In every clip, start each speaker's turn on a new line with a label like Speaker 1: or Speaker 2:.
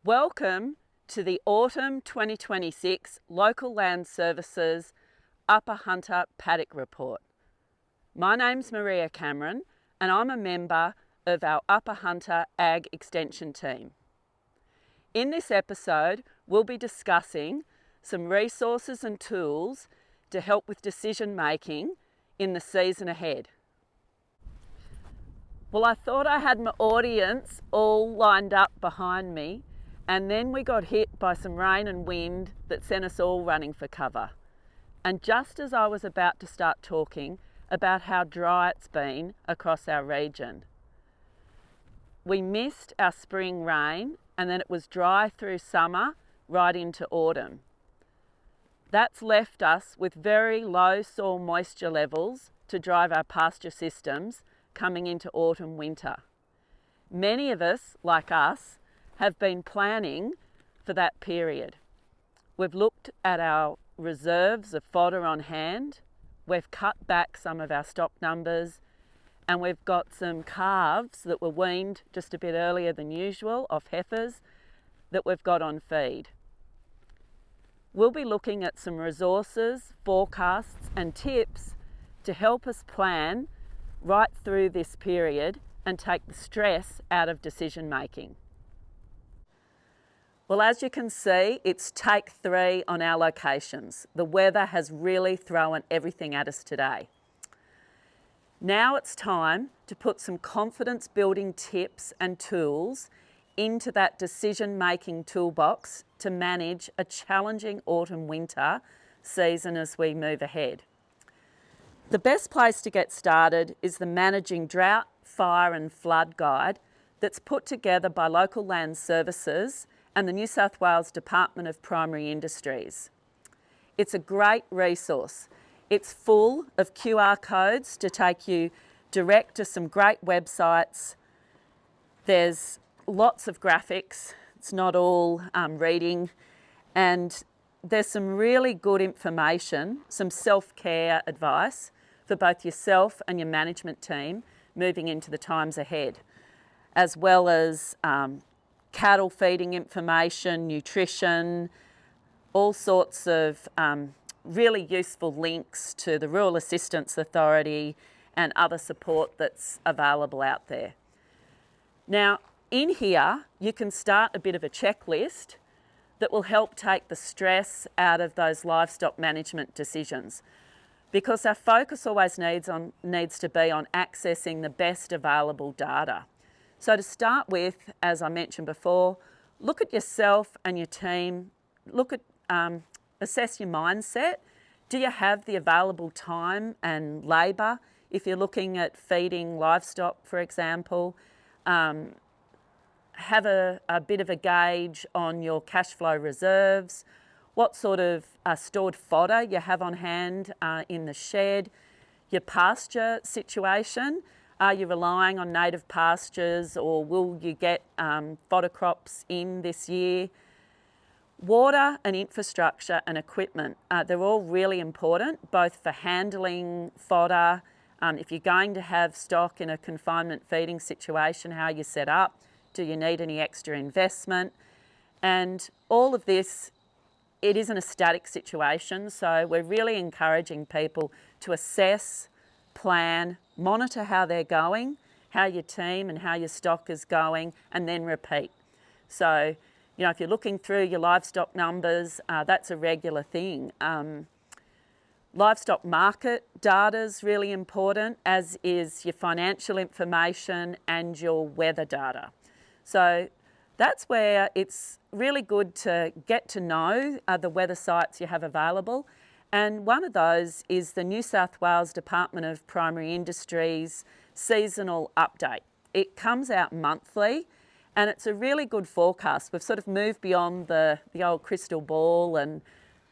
Speaker 1: Welcome to the Autumn 2026 Local Land Services Upper Hunter Paddock Report. My name's Maria Cameron and I'm a member of our Upper Hunter Ag Extension team. In this episode, we'll be discussing some resources and tools to help with decision making in the season ahead. Well, I thought I had my audience all lined up behind me, and then we got hit by some rain and wind that sent us all running for cover. And just as I was about to start talking about how dry it's been across our region, we missed our spring rain, and then it was dry through summer right into autumn. That's left us with very low soil moisture levels to drive our pasture systems coming into autumn winter. Many of us, like us, have been planning for that period. We've looked at our reserves of fodder on hand, we've cut back some of our stock numbers, and we've got some calves that were weaned just a bit earlier than usual off heifers that we've got on feed. We'll be looking at some resources, forecasts and tips to help us plan right through this period and take the stress out of decision making. Well, as you can see, it's take 3 on our locations. The weather has really thrown everything at us today. Now it's time to put some confidence building tips and tools into that decision making toolbox to manage a challenging autumn winter season as we move ahead. The best place to get started is the Managing Drought, Fire and Flood Guide that's put together by Local Land Services and the New South Wales Department of Primary Industries. It's a great resource. It's full of QR codes to take you direct to some great websites. There's lots of graphics. It's not all reading. And there's some really good information, some self-care advice for both yourself and your management team moving into the times ahead, as well as cattle feeding information, nutrition, all sorts of really useful links to the Rural Assistance Authority and other support that's available out there. Now, in here, you can start a bit of a checklist that will help take the stress out of those livestock management decisions, because our focus always needs to be on accessing the best available data. So to start with, as I mentioned before, look at yourself and your team, assess your mindset. Do you have the available time and labour? If you're looking at feeding livestock, for example, have a bit of a gauge on your cash flow reserves, what sort of stored fodder you have on hand in the shed, your pasture situation. Are you relying on native pastures, or will you get fodder crops in this year? Water and infrastructure and equipment, they're all really important, both for handling fodder, if you're going to have stock in a confinement feeding situation, how you set up, do you need any extra investment? And all of this, it isn't a static situation, so we're really encouraging people to assess, plan, monitor how they're going, how your team and how your stock is going, and then repeat. So, if you're looking through your livestock numbers, that's a regular thing. Livestock market data is really important, as is your financial information and your weather data. So that's where it's really good to get to know the weather sites you have available. And one of those is the New South Wales Department of Primary Industries seasonal update. It comes out monthly and it's a really good forecast. We've sort of moved beyond the old crystal ball and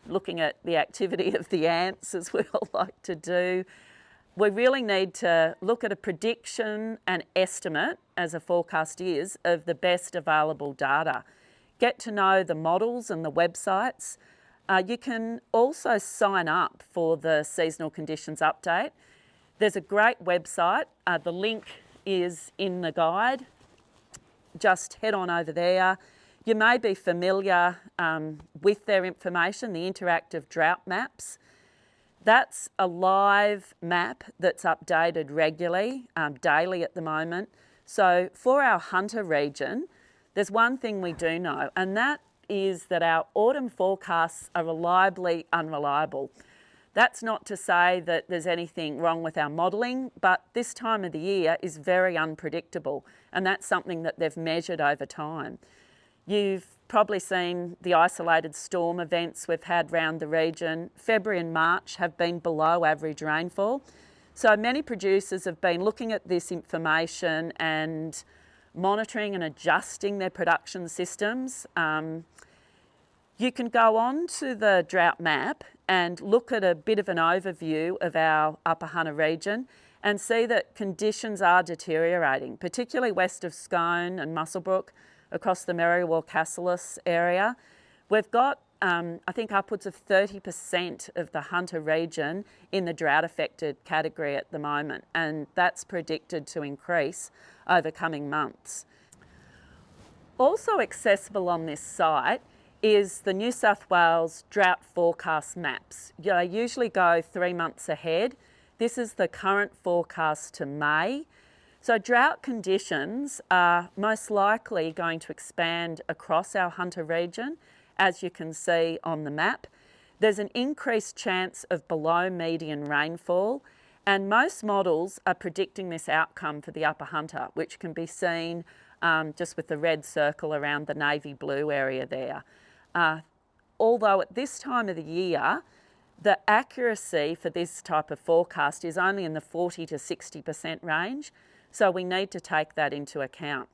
Speaker 1: looking at the activity of the ants, as we all like to do. We really need to look at a prediction and estimate, as a forecast is, of the best available data. Get to know the models and the websites. You can also sign up for the seasonal conditions update. There's a great website. The link is in the guide. Just head on over there. You may be familiar with their information, the interactive drought maps. That's a live map that's updated regularly, daily at the moment. So for our Hunter region, there's one thing we do know, and that is that our autumn forecasts are reliably unreliable. That's not to say that there's anything wrong with our modelling, but this time of the year is very unpredictable, and that's something that they've measured over time. You've probably seen the isolated storm events we've had around the region. February and March have been below average rainfall. So many producers have been looking at this information and monitoring and adjusting their production systems. You can go on to the drought map and look at a bit of an overview of our Upper Hunter region and see that conditions are deteriorating, particularly west of Scone and Muswellbrook, across the Merriwell-Cassilis area. We've got, I think, upwards of 30% of the Hunter region in the drought-affected category at the moment, and that's predicted to increase over coming months. Also accessible on this site is the New South Wales drought forecast maps. They usually go 3 months ahead. This is the current forecast to May. So drought conditions are most likely going to expand across our Hunter region, as you can see on the map. There's an increased chance of below median rainfall, and most models are predicting this outcome for the Upper Hunter, which can be seen just with the red circle around the navy blue area there. Although at this time of the year, the accuracy for this type of forecast is only in the 40 to 60% range, so we need to take that into account.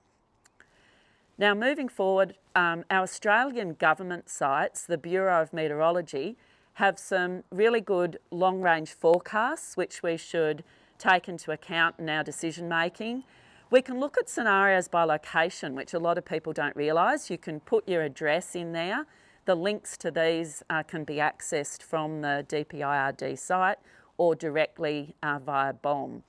Speaker 1: Now moving forward, our Australian government sites, the Bureau of Meteorology, have some really good long-range forecasts which we should take into account in our decision making. We can look at scenarios by location, which a lot of people don't realise. You can put your address in there. The links to these can be accessed from the DPIRD site or directly via BOM.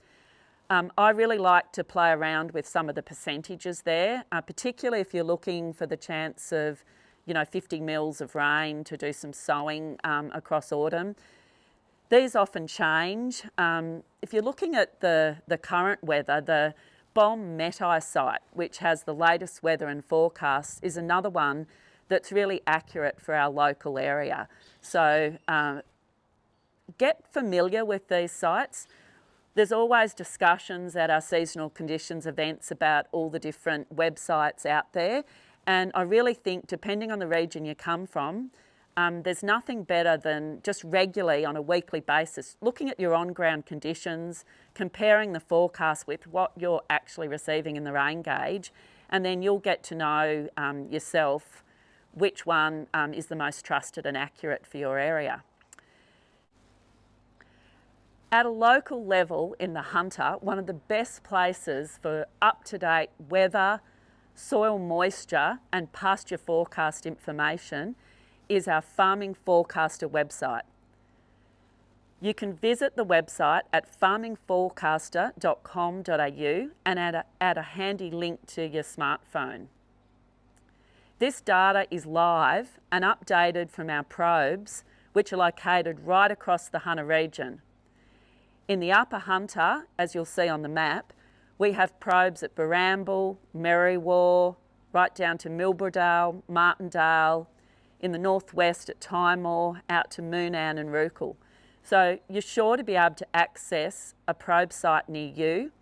Speaker 1: I really like to play around with some of the percentages there, particularly if you're looking for the chance of 50 mils of rain to do some sowing across autumn. These often change. If you're looking at the current weather, the BOM Met-I site, which has the latest weather and forecasts, is another one that's really accurate for our local area. So get familiar with these sites. There's always discussions at our seasonal conditions events about all the different websites out there. And I really think, depending on the region you come from, there's nothing better than just regularly on a weekly basis looking at your on-ground conditions, comparing the forecast with what you're actually receiving in the rain gauge, and then you'll get to know yourself which one is the most trusted and accurate for your area. At a local level in the Hunter, one of the best places for up-to-date weather, soil moisture and pasture forecast information is our Farming Forecaster website. You can visit the website at farmingforecaster.com.au and add a handy link to your smartphone. This data is live and updated from our probes, which are located right across the Hunter region. In the Upper Hunter, as you'll see on the map, we have probes at Baramble, Merriwell, right down to Milbrodale, Martindale, in the northwest at Timor, out to Moonan and Rookel. So you're sure to be able to access a probe site near you.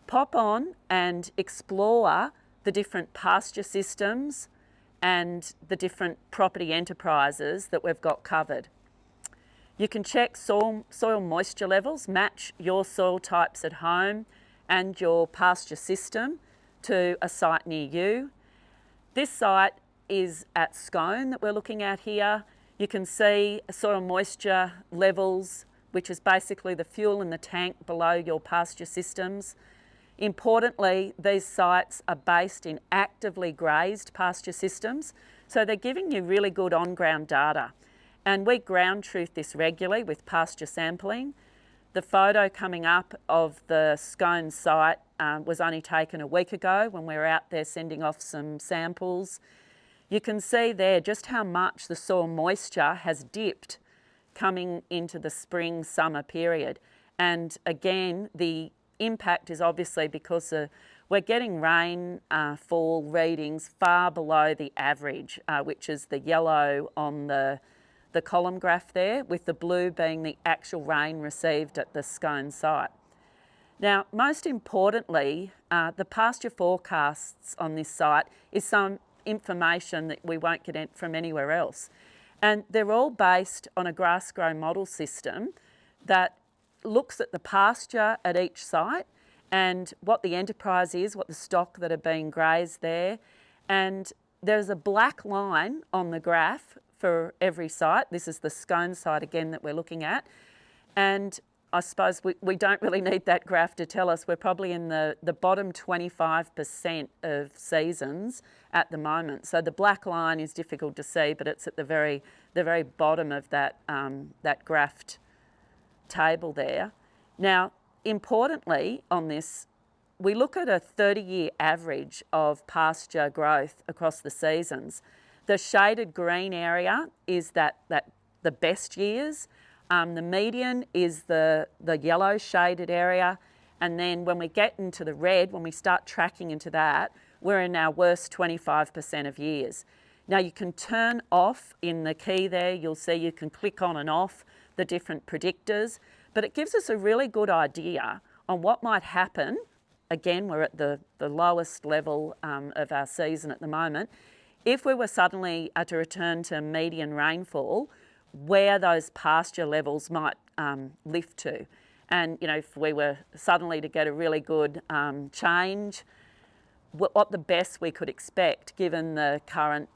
Speaker 1: Pop on and explore the different pasture systems and the different property enterprises that we've got covered. You can check soil moisture levels, match your soil types at home and your pasture system to a site near you. This site is at Scone that we're looking at here. You can see soil moisture levels, which is basically the fuel in the tank below your pasture systems. Importantly, these sites are based in actively grazed pasture systems, so they're giving you really good on-ground data. And we ground truth this regularly with pasture sampling. The photo coming up of the Scone site was only taken a week ago when we were out there sending off some samples. You can see there just how much the soil moisture has dipped coming into the spring-summer period. And again, the impact is obviously because we're getting rainfall readings far below the average, which is the yellow on the column graph there, with the blue being the actual rain received at the Scone site. Now, most importantly, the pasture forecasts on this site is some information that we won't get from anywhere else. And they're all based on a grass grow model system that looks at the pasture at each site and what the enterprise is, what the stock that are being grazed there. And there's a black line on the graph for every site. This is the Scone site again that we're looking at. And I suppose we don't really need that graph to tell us we're probably in the bottom 25% of seasons at the moment. So the black line is difficult to see, but it's at the very bottom of that graphed table there. Now, importantly on this, we look at a 30-year average of pasture growth across the seasons. The shaded green area is the best years. The median is the yellow shaded area. And then when we get into the red, when we start tracking into that, we're in our worst 25% of years. Now you can turn off in the key there, you'll see you can click on and off the different predictors, but it gives us a really good idea on what might happen. Again, we're at the lowest level of our season at the moment. If we were suddenly to return to median rainfall, where those pasture levels might lift to. And, you know, if we were suddenly to get a really good change, what the best we could expect given the current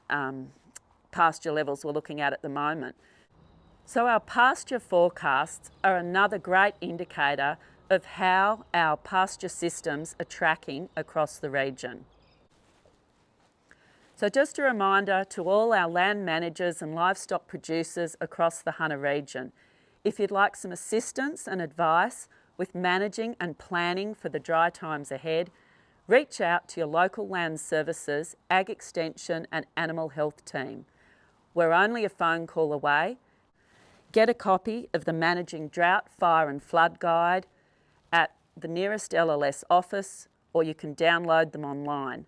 Speaker 1: pasture levels we're looking at the moment. So our pasture forecasts are another great indicator of how our pasture systems are tracking across the region. So just a reminder to all our land managers and livestock producers across the Hunter region, if you'd like some assistance and advice with managing and planning for the dry times ahead, reach out to your local land services, ag extension and animal health team. We're only a phone call away. Get a copy of the Managing Drought, Fire and Flood Guide at the nearest LLS office, or you can download them online.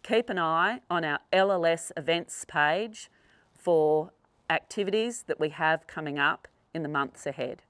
Speaker 1: Keep an eye on our LLS events page for activities that we have coming up in the months ahead.